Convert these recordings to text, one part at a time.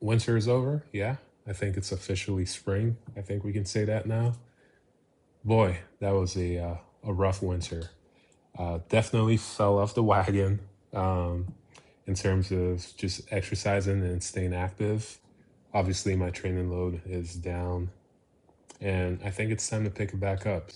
Winter is over. Yeah, I think it's officially spring. I think we can say that now. Boy, that was a rough winter. Definitely fell off the wagon in terms of just exercising and staying active. Obviously, my training load is down, and I think it's time to pick it back up.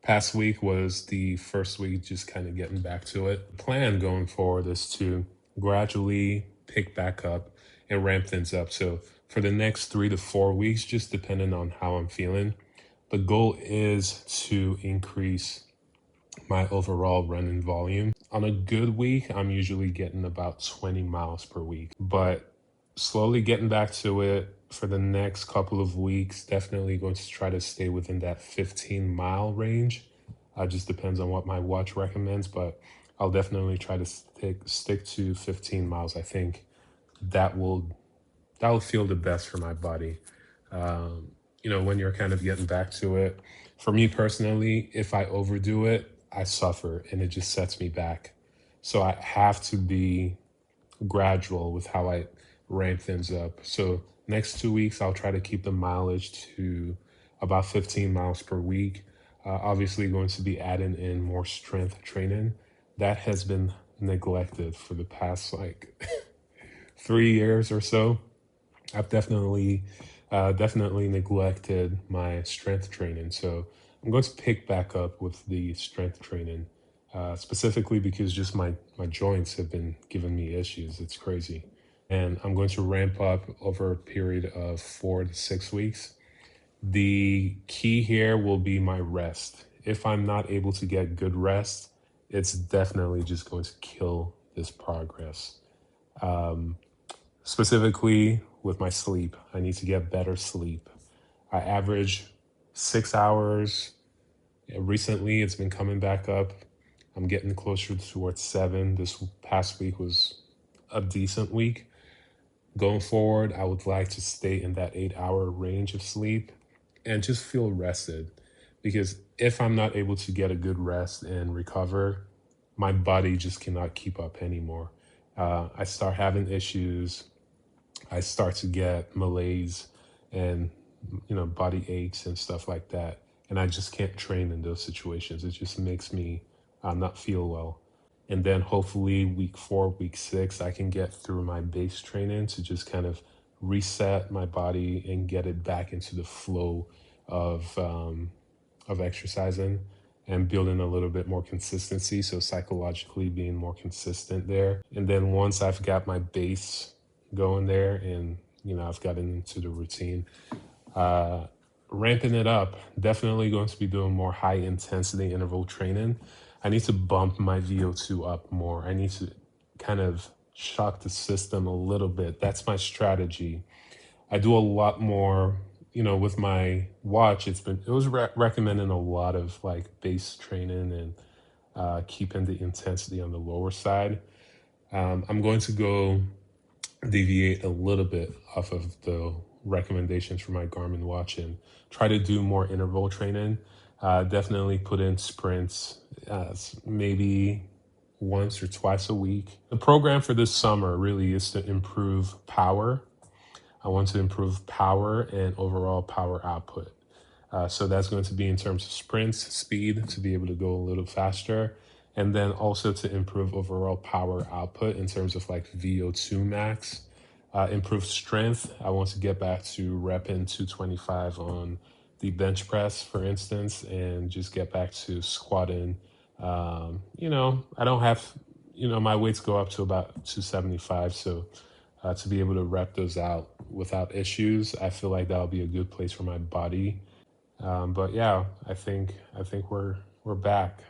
Past week was the first week just kind of getting back to it. Plan going forward is to gradually pick back up and ramp things up. So for the next 3 to 4 weeks, just depending on how I'm feeling, the goal is to increase my overall running volume. On a good week, I'm usually getting about 20 miles per week, but slowly getting back to it for the next couple of weeks. Definitely going to try to stay within that 15-mile range. Just depends on what my watch recommends, but I'll definitely try to stick to 15 miles. I think that will that will feel the best for my body. When you're kind of getting back to it. For me personally, if I overdo it, I suffer and it just sets me back. So I have to be gradual with how I ramp things up. So next 2 weeks, I'll try to keep the mileage to about 15 miles per week. Obviously, going to be adding in more strength training. That has been neglected for the past like 3 years or so. I've definitely neglected my strength training. So I'm going to pick back up with the strength training, specifically because just my joints have been giving me issues. It's crazy. And I'm going to ramp up over a period of 4 to 6 weeks. The key here will be my rest. If I'm not able to get good rest, it's definitely just going to kill this progress. Specifically with my sleep, I need to get better sleep. I average 6 hours. Recently, it's been coming back up. I'm getting closer towards 7. This past week was a decent week. Going forward, I would like to stay in that 8-hour range of sleep and just feel rested. Because if I'm not able to get a good rest and recover, my body just cannot keep up anymore. I start having issues. I start to get malaise and body aches and stuff like that, and I just can't train in those situations. It just makes me not feel well. And then hopefully week 4, week 6, I can get through my base training to just kind of reset my body and get it back into the flow of exercising and building a little bit more consistency. So psychologically being more consistent there. And then once I've got my base going there and I've gotten into the routine, ramping it up, definitely going to be doing more high intensity interval training. I need to bump my VO2 up more. I need to kind of shock the system a little bit. That's my strategy. I do a lot more, with my watch. It was recommending a lot of like base training and keeping the intensity on the lower side. I'm going to go deviate a little bit off of the recommendations for my Garmin watch and try to do more interval training. Definitely put in sprints, maybe once or twice a week. The program for this summer really is to improve power. I want to improve power and overall power output. So that's going to be in terms of sprints, speed to be able to go a little faster, and then also to improve overall power output in terms of like VO2 max. Improve strength. I want to get back to repping 225 on the bench press, for instance, and just get back to squatting. I don't have, my weights go up to about 275. So to be able to rep those out without issues, I feel like that'll be a good place for my body. But yeah, I think we're back.